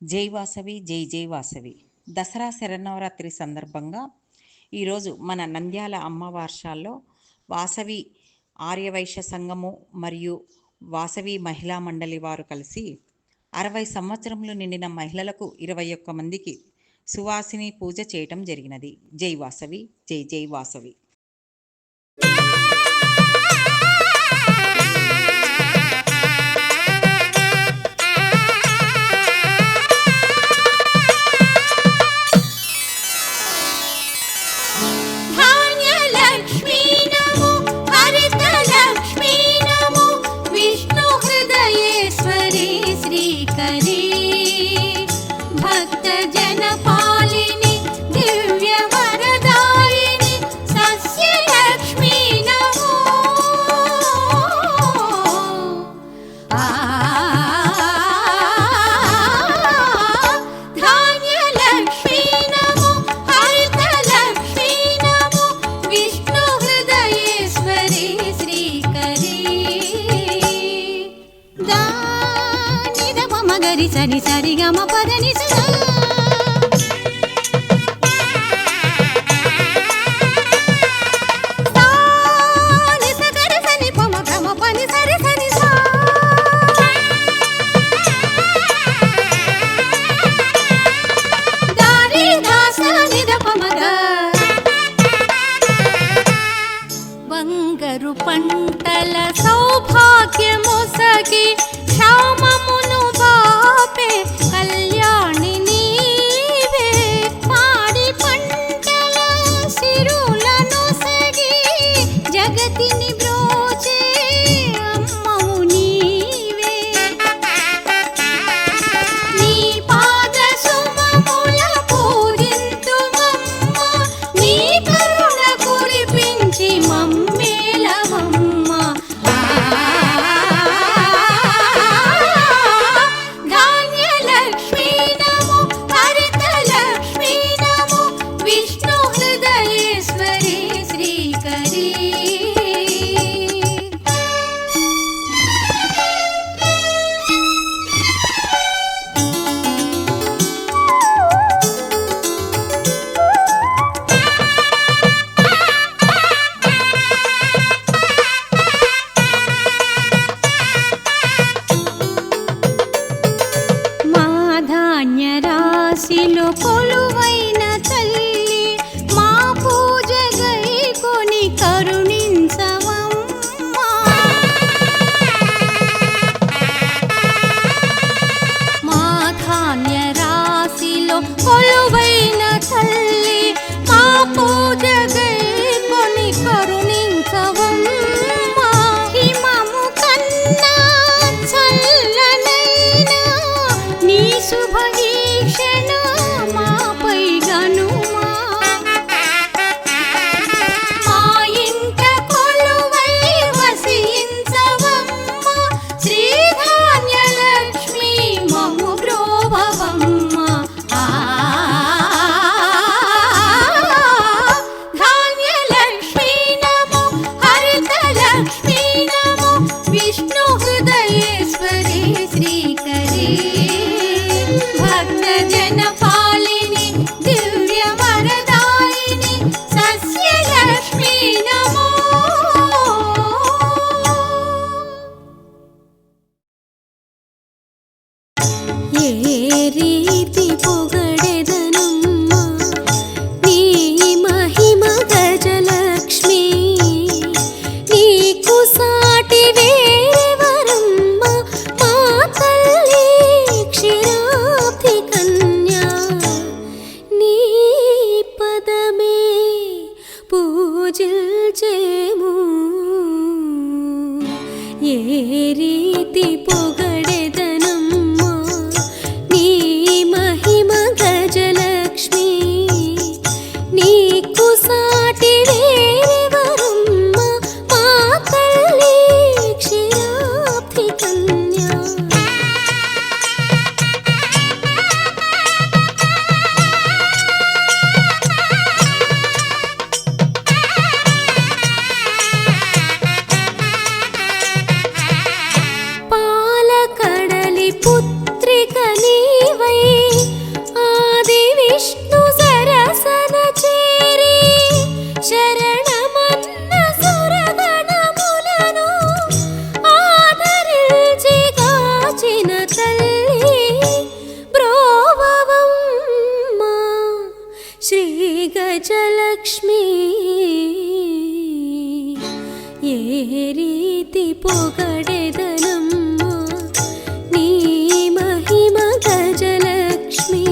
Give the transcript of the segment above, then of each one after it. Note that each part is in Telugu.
జై వాసవి జై జై వాసవి. దసరా శరన్నవరాత్రి సందర్భంగా ఈరోజు మన నంద్యాల అమ్మవార్షాల్లో వాసవి ఆర్యవైశ్య సంఘము మరియు వాసవి మహిళా మండలి వారు కలిసి 60 సంవత్సరములు నిండిన మహిళలకు 21 మందికి సువాసిని పూజ చేయటం జరిగినది. జై వాసవి జై జై వాసవి. సరి సరి గమ పదని బంగారు పంటల సౌభాగ్యమొసగి క్షామమును బాపే కళ్యాణి నీవే, పాడి పంటల సిరులను సగి జగతిని బ్రోచే అమ్మవు నీవే. నీ పాద సుమముల పూజింతుమమ్మ, నీ కరుణ కురిపించి మమ్మేలవమ్మ. ధాన్యలక్ష్మీ నమో, హరితలక్ష్మీ నమో, విష్ణు హృదయేశ్వరి శ్రీకరీ. మా ధాన్య రాశిలో కొలువైన తల్లి, మా పూజ గైకొని కరుణించవమ్మా. మా ధాన్య రాశిలో కొలువైన తల్లి, మా పూజ గైకొని కరుణించవమ్మా. హిమము కన్నా చల్లనైన నీ శుభవీక్షణ మాపై గనుమా. మా ఇంట కొలువై వసించవమ్మ, శ్రీధాన్యలక్ష్మీ మమ్ము బ్రోవవమ్మ. ధాన్యలక్ష్మీ నమో, హరితలక్ష్మీ నమో, విష్ణు హృదయేశ్వరి శ్రీకరీ. భక్తజన పాలిని దివ్య వరదాయిని సస్యలక్ష్మీ నమో. ఏ రీతి పొగడెదనమ్మ నీ మహిమ గజలక్ష్మీ, నీకు సాటి వేరెవరమ్మ మా తల్లి క్షీరాబ్ది కన్యా. నీ పదమే పూజిల్చేము, ఏ రీతి పొగడెదనమ్మ పొగడెదనమ్మా నీ మహిమ గజలక్ష్మి.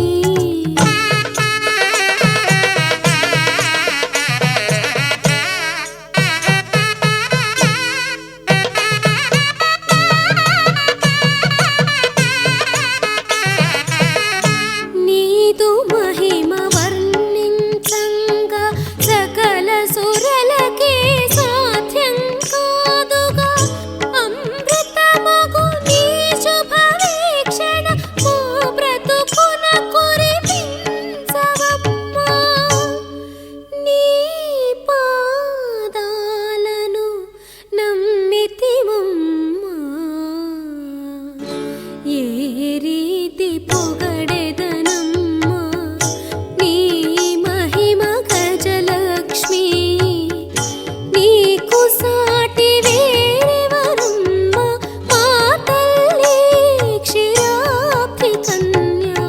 నీదు మహిమ వర్ణించంగా సకల సురలకే సాధ్యం కాదుగా. అమృతమగు నీ శుభవీక్షణ మా బ్రతుకున కురిపించవమ్మా. నీ పాదాలను నమ్మితిమమ్మా ఏ రీతి పొగడెదనమ్మా నీ మహిమ గజలక్ష్మి. నీకు సాటి వేరెవరమ్మా మా తల్లి క్షీరాబ్ది కన్యా.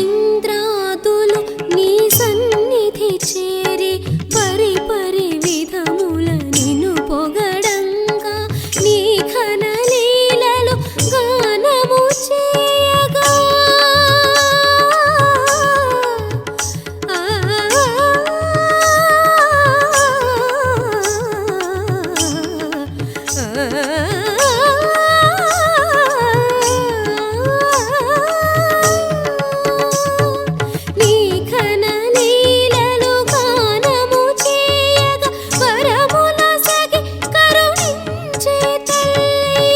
ఇంద్రాదులు నీ సన్నిధి చేరి పరిపరి విధముల నిన్ను పొగడంగా. నీ ఘనలీలలు గానము చేయగా. ఆ నీ ఘనలీలలు గానము చేయగా. వరముల సగి కరుణించే తల్లి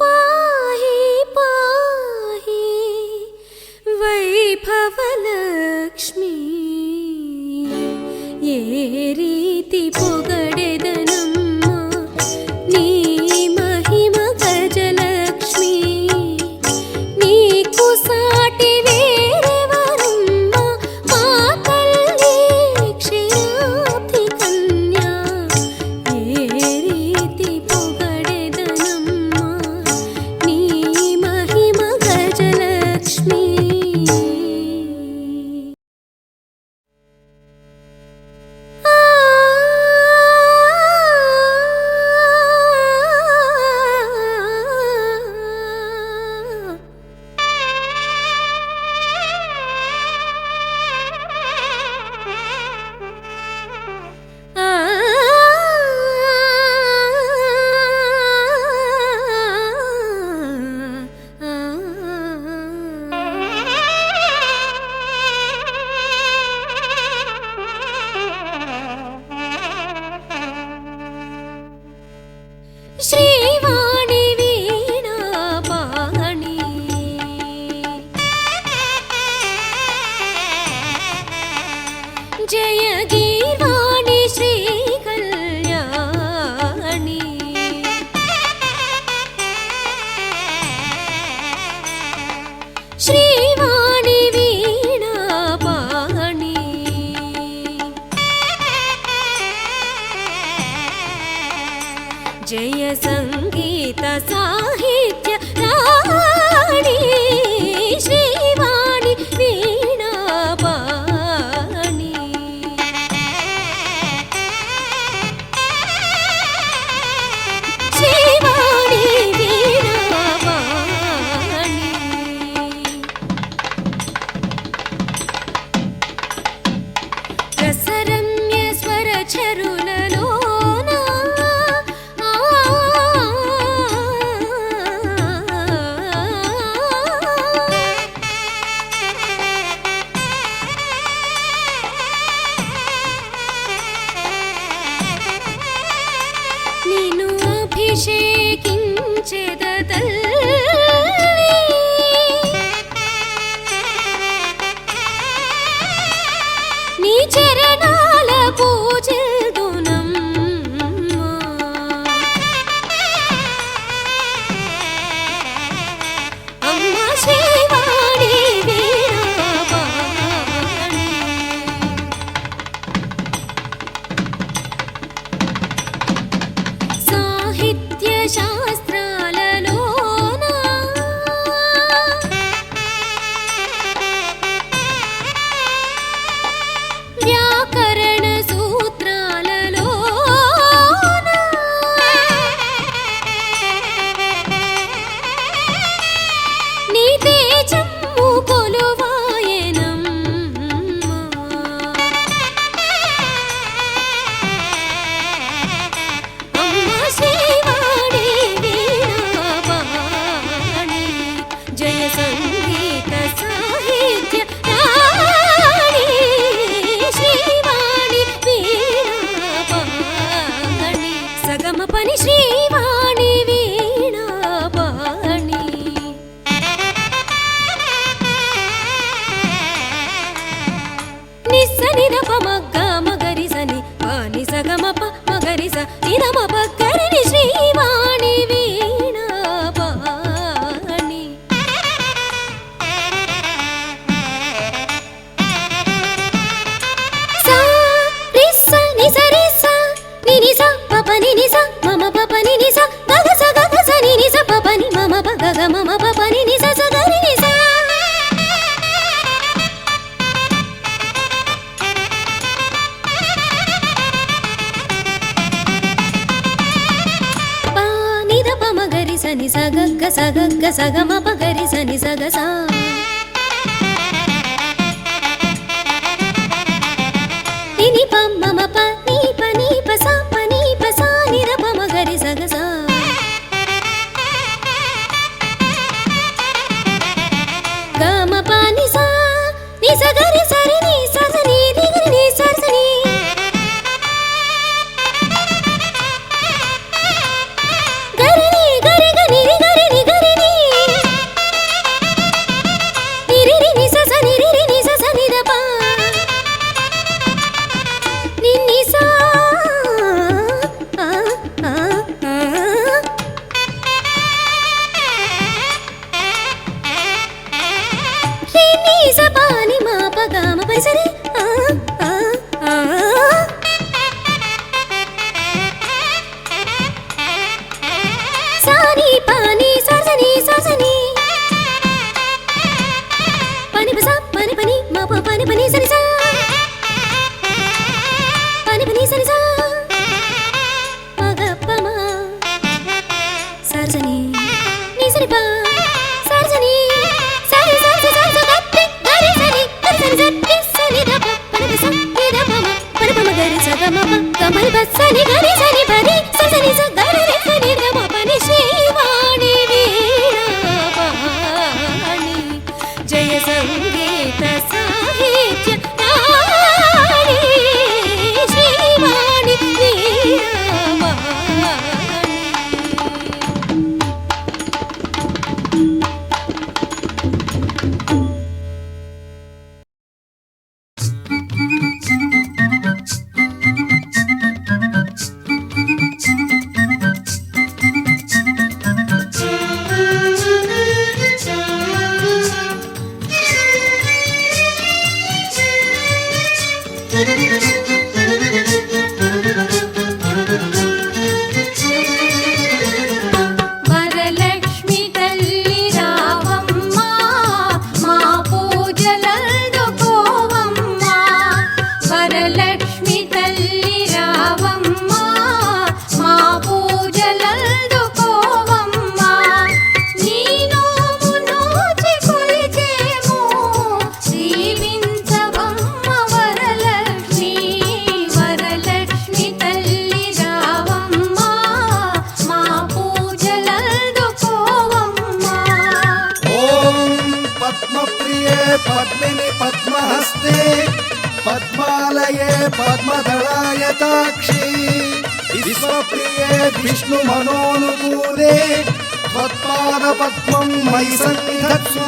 పాహి పాహి వైభవలక్ష్మి. ఏ రీతి పొగడెదనమ్మా నీ మహిమ గజలక్ష్మి. నీకు సాటి వేరెవరమ్మా మా తల్లి క్షీరాబ్ది కన్యా. ఏ రీతి పొగడెదనమ్మా నీ మహిమ గజలక్ష్మి. శ్రీవాణి వీణా పాణి జయ గీర్వాణి శ్రీ కళ్యాణి. శ్రీవాణి వీణా పాణి జయ సంగీత సాహిత్య రాణి. శ్రీవాణి వీణా పాణి. శ్రీవాణి వీణా పాణి. రసరమ్య స్వర చరులలోన నిన్ను అభిషేకించెద తల్లి. నీ చరణాల పూజిల్దునమ్మా. అమ్మ శ్రీవాణి వీణా పాణి. శాస్త్రాలలోన వ్యాకరణ సూత్రాలలోన నీ తేజము కొలువాయెనమ్మా. అమ్మ శ్రీవాణి వీణాపాణి జయ సంగీత సాహిత్య రాణి శ్రీవాణి వీణాపాణి సగమ పని శ్రీవాణి వీణాపాణి నిస్సని దప మగ్గ మగరిసని పాని సగమప మగరిస నిదమ పక్కరిని శ్రీవాణి వీణాపాణి సా రిస్స నిస రిస్స నినిస పపని నిస మమ పపని నిస గగస గగస నినిస పపని మమ పగగ మమ పపని నిస సగరి నిస పానిద పమగరి సని సగగ్గ సగగ్గ సగమ పగరి సని సగస నిని పమ్మ ప నీ పని పస పని పస నిద పమగరి సగస గమ పాని సా ని సగరి సరి ని ససని రిగరి ని ససని గరిని గరిగ నిరి గరిని గరిని నిరిరి ని సస నిరిరి ని సస నిదప నిన్ని సా ఆ ఆ ఆ రిని స పాని మా పగమ పరిసరి ఆ ఆ ఆ సాని పాని ససని ససని పని పస పని పని మా ప పని పని సని సా పని పని సని సా మగప్పమ సర్జని నిసని పా సర్జని సరి సరి సరి గట్టి గరి సరి సరి సరి సని దప పని పస ని దప మ పని పమ గరి సగ మ ప గమని బసని గరి సని పరి ససని స గరి రి సని దమ పని శ్రీవాణి వీణాపాణి జయ సంగీత సాహిత్య రాణి శ్రీవాణి వీణాపాణి వరలక్ష్మి తల్లి రావమ్మ మా పూజలందుకోవమ్మ వరలక్ష్మి తల్లి రావమ్మ మా పూజలందుకోవమ్మ నీ నోము నోచి కొలిచేము దీవించవమ్మ వరలక్ష్మి వరలక్ష్మి తల్లి రావమ్మ మా పూజలందుకోవమ్మ ఓం పద్మప్రియే పద్మిని పద్మహస్తే పద్మాలయే పద్మదళాయతాక్షి విశ్వప్రియే విష్ణు మనోనుకూలే త్వత్పాద పద్మం మయి సంధత్స్వ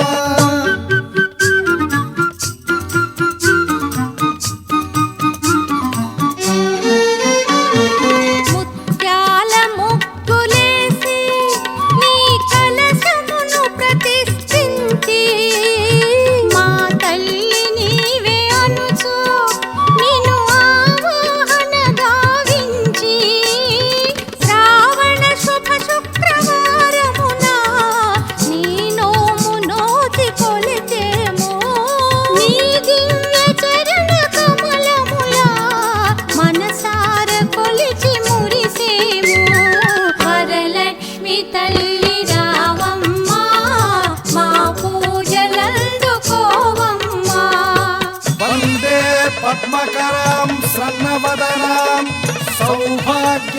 ముత్యాల ముగ్గులేసి నీ కలశమును ప్రతిష్ఠించి మా తల్లి నీవే అనుచు నిన్ను ఆవాహన గావించి శ్రావణ శుభ శుక్ల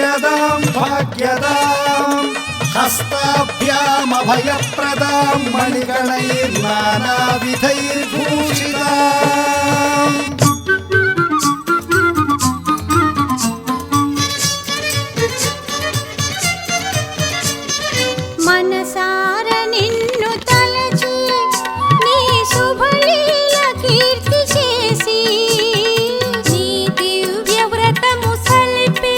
भाग्यदां भाग्यदां हस्ताभ्यामभयप्रदां मणिगणैर्नानाविधैर्भूषिताम् మనసార నిన్ను తలచి నీ శుభలీల కీర్తి చేసి నీ దివ్య వ్రతము సలిపి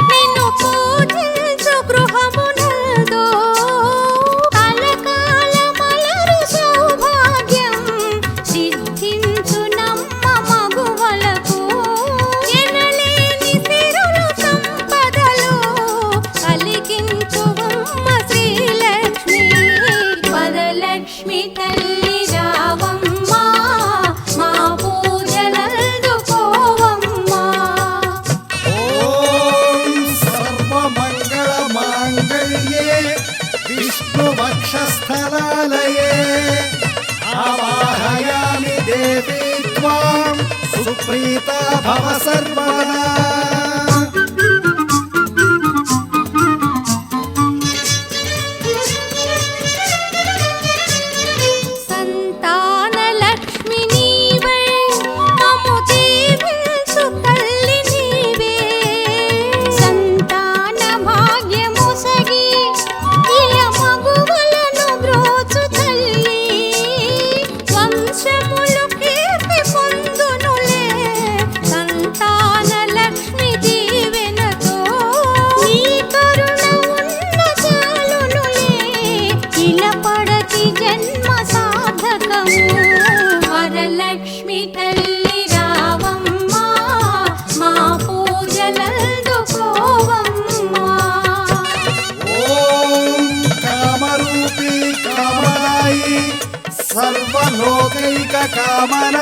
నిన్ను పూజించు గృహమునందు కలకాలమలరు సౌభాగ్యం సిద్ధించు నమ్మ మగువలకు ఎనలేని సిరులు సంపదలు కలిగించు శ్రీలక్ష్మి పదలక్ష్మి తల్లి రావమ్మా మా పూజలందుకోవమ్మా. ఓం సర్వమంగళమాంగళ్యే విష్ణువక్షస్థలాలయే ఆవాహయామి దేవీ త్వాం సుప్రీతా భవ సర్వదా. సంతానలక్ష్మి నీవే మమ్ము దీవించు తల్లి నీవే సంతాన భాగ్యము సగి ఇల మగువలను బ్రోచు తల్లి వంశములు కీర్తి పొందునులే సంతానలక్ష్మి దీవెనతో నీ కరుణ ఉన్న చాలునులే ఇల పడతి జన్మ సాధకము వరలక్ష్మి తల్లి రావమ్మా మా పూజలందుకోవమ్మా. ఓం కామరూపీ కామదాయి సర్వలోకైక కామన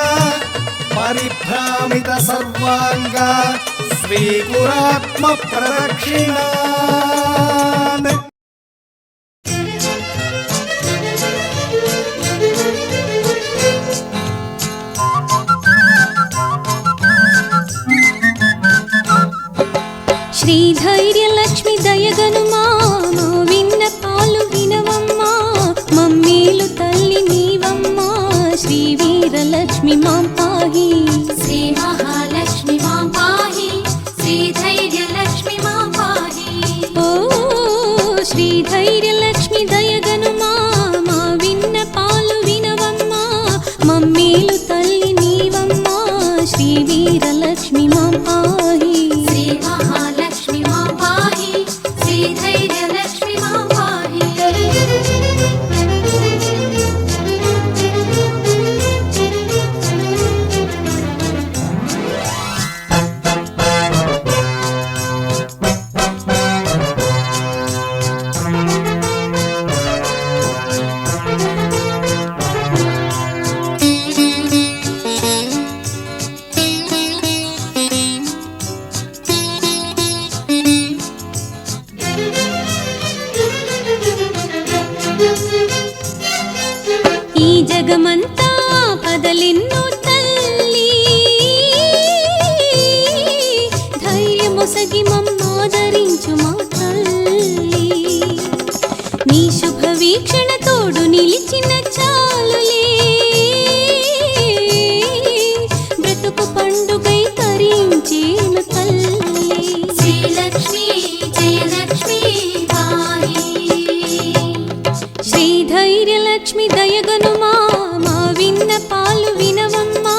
పరిభ్రామిత సర్వాంగ స్వీకురాత్మ ప్రదక్షిణాన్. శ్రీధైర్యలక్ష్మి దయగనుమా మా విన్నపాలు వినవమ్మా మమ్మీలు తల్లి నీవమ్మా శ్రీ వీరలక్ష్మి మాం పాహి శ్రీ మహాలక్ష్మి మాం పాహి శ్రీధైర్యలక్ష్మి మాం పాహి. ఓ శ్రీధైర్యలక్ష్మి దయగనుమా మా విన్నపాలు వినవమ్మా మమ్మీలు తల్లి నీవమ్మా శ్రీ వీరలక్ష్మి మాం పాహి శ్రీ మహాలక్ష్మి మాం పాహి శ్రీధైర్యలక్ష్మి మాం పాహి. ఈ జగమంతా పదలిన్ను తల్లి ధైర్యమొసగి మమ్మాదరించు మా తల్లి నీ శుభ వీక్షణ తోడు నిలిచిన చాలులే బ్రతుకు పండుగై తరించేను తల్లి శ్రీలక్ష్మి జయలక్ష్మి పాహి. శ్రీధైర్యలక్ష్మి దయగనుమా మా విన్నపాలు వినవమ్మా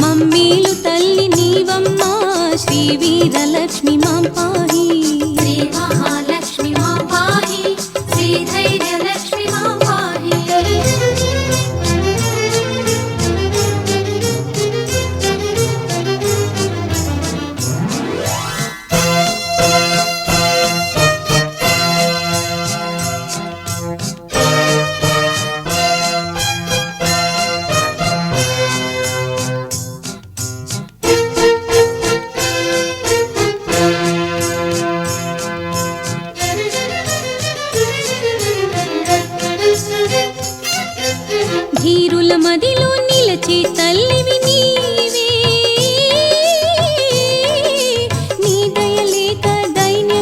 మమ్మీలు తల్లి నీవమ్మా శ్రీ వీరలక్ష్మి మాం పాహి శ్రీ మహాలక్ష్మి మాం పాహి శ్రీధైర్యలక్ష్మి మాం పాహి. ధీరుల మదిలో నిలచే తల్లివి నీవే నీ దయలేక దైన్య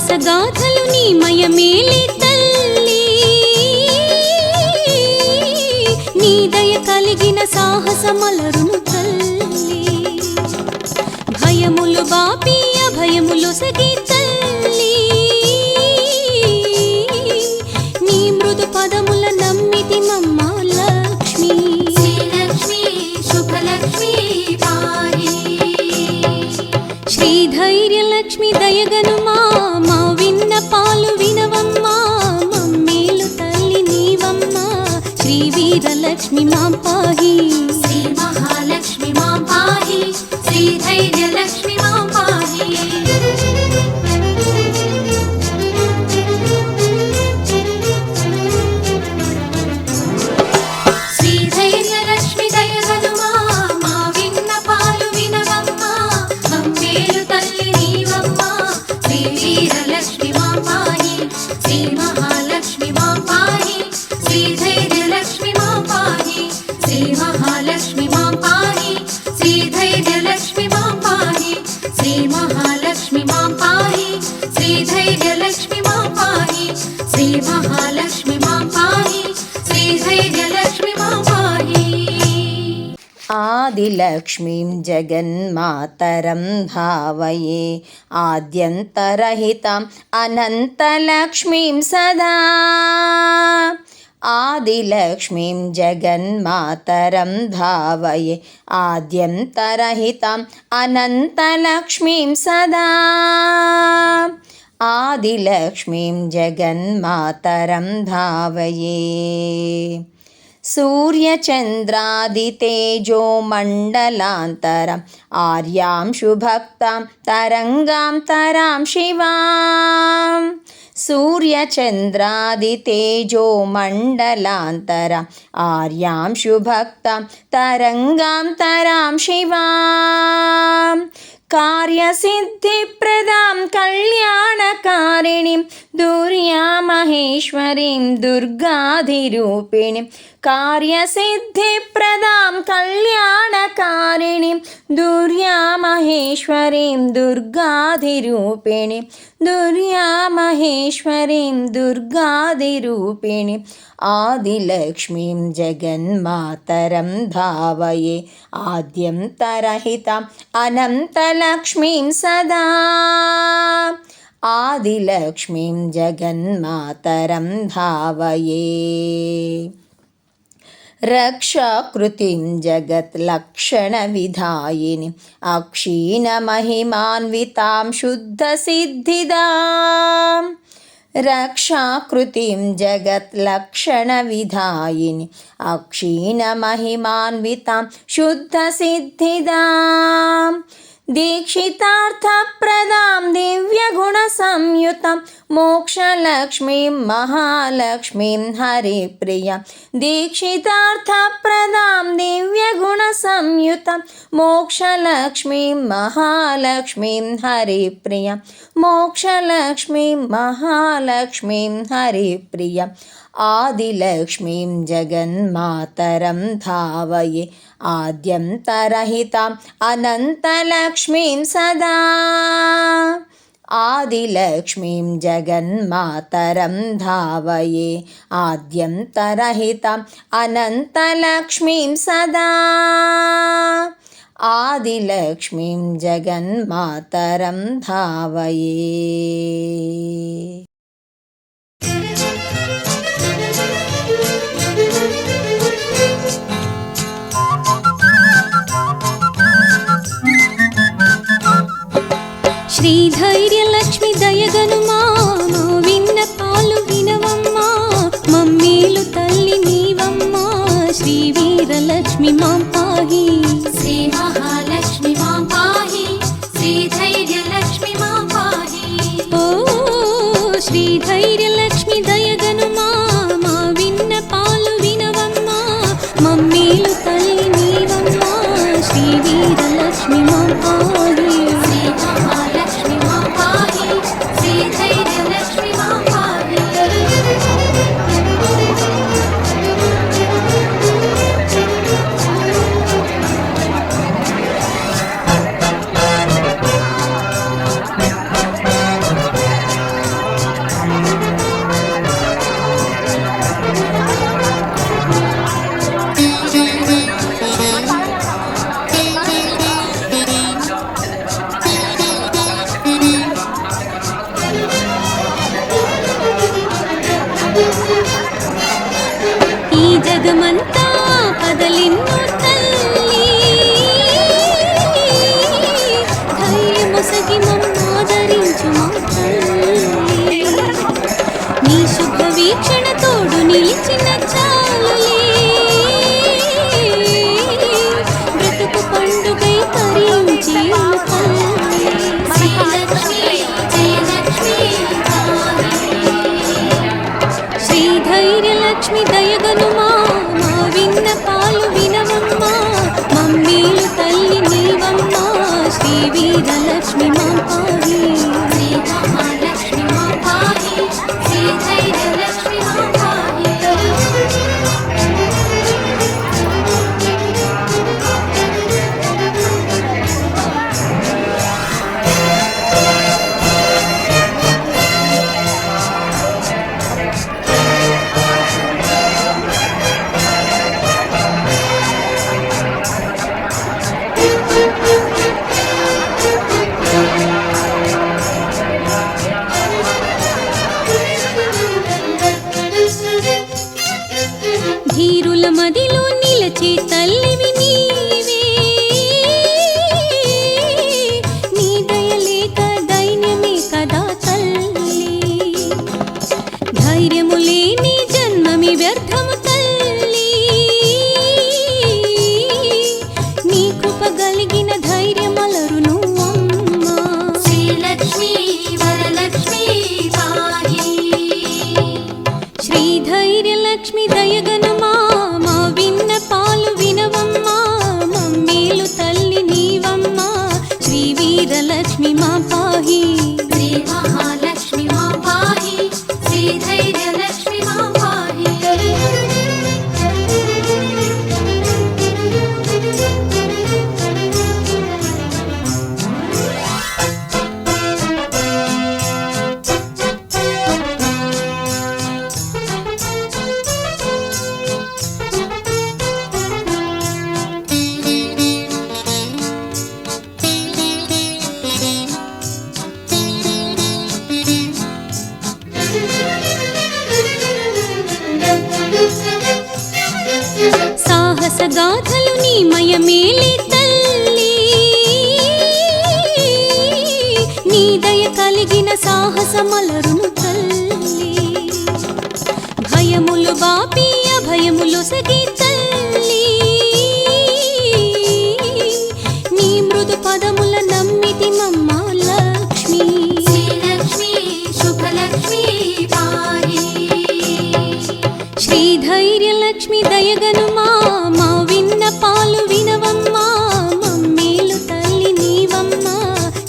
సాహసగాథలు నీ మయమేలే తల్లి, నీ దయ కలిగిన సాహసమలరును తల్లి. భయములు బాపి అభయములు సగి తల్లి, నీ మృదు పదముల నమ్మితి మమ్మ లక్ష్మి. శ్రీలక్ష్మి శుభలక్ష్మి పాహి, శ్రీ ధైర్యలక్ష్మి దయగనుమా, మా విన్నపాలు వినవమ్మా, మమ్మేలు తల్లి నీవమ్మా. శ్రీ వీరలక్ష్మి మాం పాహి, శ్రీ మహాలక్ష్మి మాం పాహి, శ్రీ ధైర్యలక్ష్మి మాం పాహి. శ్రీ ధైర్యలక్ష్మి దయగనుమా, మా విన్నపాలు వినవమ్మా, మమ్మేలు తల్లి నీవమ్మా. శ్రీ వీరలక్ష్మి మాం పాహి, శ్రీ మహాలక్ష్మి మాం పాహి, శ్రీ ధైర్యలక్ష్మి మాం పాహి, శ్రీ మహాలక్ష్మి మాం పాహి, శ్రీ ధైర్యలక్ష్మి మాం పాహి, శ్రీ మహాలక్ష్మి మాం పాహి, శ్రీ ధైర్యలక్ష్మి మాం పాహి, శ్రీ మహాలక్ష్మి మాం పాహి, శ్రీ ధైర్యలక్ష్మి మాం పాహి. ఆదిలక్ష్మీం జగన్మాతరం భావయే, ఆద్యంతరహితాం అనంతలక్ష్మీం సదా. ఆదిలక్ష్మీం జగన్మాతరం భావయే, ఆద్యంతరహితాం అనంతలక్ష్మీం సదా. ఆదిలక్ష్మీం జగన్మాతరం భావయే. సూర్యచంద్రాదితేజో మండలాంతరం ఆర్యాం శుభక్తాం తరంగాం తరాం శివాం. సూర్యచంద్రాదితేజో మండలాంతరం ఆర్యాం శుభక్తాం తరంగాం తరాం శివాం. కార్యసిద్ధిప్రదాం కళ్యాణకారిణీం దుర్యామహేశ్వరీం దుర్గాధిరూపిణీం. కార్యసిద్ధిప్రదాం కళ్యాణకారిణీం దుర్యామహేశ్వరీం దుర్గాధిరూపిణీం. దుర్యామహేశ్వరీం దుర్గాధిరూపిణీం. ఆదిలక్ష్మీం జగన్మాతరం భావయే, ఆద్యంతరహితాం అనంతలక్ష్మీం సదా. ఆదిలక్ష్మీం జగన్మాతరం భావయే. రక్షాకృతిం జగత్లక్షణవిధాయిని అక్షీణమహిమాన్వితాం శుద్ధసిద్ధిదాం. రక్షాకృతిం జగత్లక్షణవిధాయిని అక్షీణమహిమాన్వితాం శుద్ధసిద్ధిదాం. దీక్షితార్థప్రదాం దివ్యగుణసంయుతం మోక్షలక్ష్మీం మహాలక్ష్మీం హరిప్రియాం. దీక్షితార్థప్రదాం దివ్యగుణసంయుతం మోక్షలక్ష్మీం మహాలక్ష్మీం హరిప్రియాం. మోక్షలక్ష్మీం మహాలక్ష్మీం హరిప్రియాం. ఆదిలక్ష్మీం జగన్మాతరం భావయే, ఆద్యంతరహితాం అనంతలక్ష్మీం సదా. ఆదిలక్ష్మీం జగన్మాతరం భావయే, ఆద్యంతరహితాం అనంతలక్ష్మీం సదా. ఆదిలక్ష్మీం జగన్మాతరం భావయే. శ్రీ ధైర్యలక్ష్మి దయగనుమా, మా విన్నపాలు వినవమ్మా, మమ్మేలు తల్లి నీవమ్మా. శ్రీ వీరలక్ష్మి మాం పాహి, శ్రీ మహాలక్ష్మి మాం పాహి, శ్రీ ధైర్యలక్ష్మి మాం పాహి. ఓ శ్రీ ధైర్యలక్ష్మి దయగనుమా, మా విన్నపాలు వినవమ్మా, మమ్మేలు తల్లి నీవమ్మా. శ్రీ వీరలక్ష్మి మాం పాహి, శ్రీ మహాలక్ష్మి మాం పాహి, శ్రీ ధైర్యలక్ష్మి మాం పాహి. ధీరుల మదిలో నిలచే తల్లివి నీవే, నీ దయలేక దైన్యమే కదా తల్లి. ధైర్యము లేని జన్మమి వ్యర్థము తల్లి, నీ కృప కలిగిన ధైర్యమలరును అమ్మా. శ్రీలక్ష్మీ వరలక్ష్మీ పాహి, శ్రీ ధైర్యలక్ష్మి దయగనుమా, మా విన్నపాలు వినవమ్మా, మమ్మేలు తల్లి నీవమ్మా. శ్రీ వీరలక్ష్మి మా పాహి, శ్రీ మహాలక్ష్మి మా పాహి, శ్రీ ధైర్యలక్ష్మి మా పాహి. సాహస గాథలు నీ మయమేలే తల్లి, నీ దయ కలిగిన సాహసమలరును తల్లి. భయములు బాపి అభయములు సగి తల్లి, నీ మృదు పదముల నమ్మితి మమ్మ లక్ష్మి. శ్రీలక్ష్మి శుభలక్ష్మి పాహి, శ్రీ ధైర్యలక్ష్మి దయగనుమా, మా విన్నపాలు వినవమ్మా, మమ్మేలు తల్లి నీవమ్మా.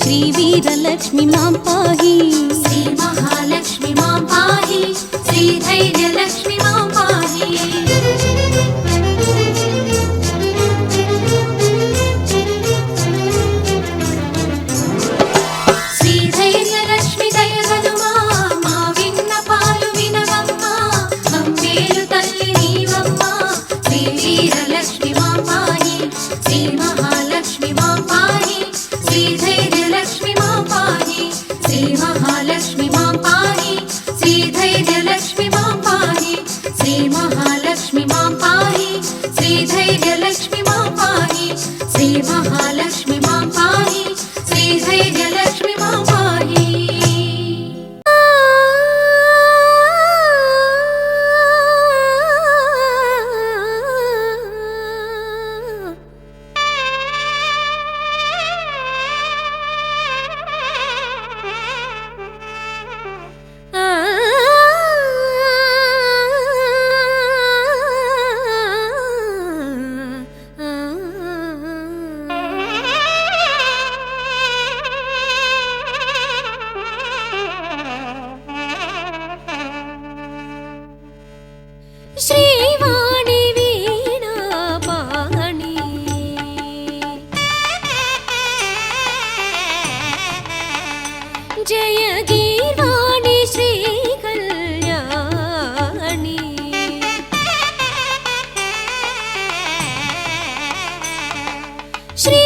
శ్రీ వీరలక్ష్మి మా పాహి, శ్రీ మహాలక్ష్మి మా పాహి, శ్రీ ధైర్యలక్ష్మి మా పాహి. శ్రీ ధైర్యలక్ష్మి దయగనుమా, మా విన్నపాలు వినవమ్మా, మమ్మేలు తల్లి నీవమ్మా. శ్రీ వీరలక్ష్మి మా పాహి, శ్రీ మహాలక్ష్మి మా పాహి, శ్రీ ధైర్యలక్ష్మి మా పాహి, శ్రీ మహాలక్ష్మి మా పాహి, శ్రీ ధైర్యలక్ష్మి మా పాహి, శ్రీ మహాలక్ష్మి మా పాహి, శ్రీ ధైర్యలక్ష్మి మా పాహి, శ్రీ మహాలక్ష్మి మా పాహి, శ్రీ ధైర్యలక్ష్మి మా పాహి. శ్రీవాణి వీణా పాణి, జయ గీర్వాణి శ్రీ కళ్యాణి. శ్రీ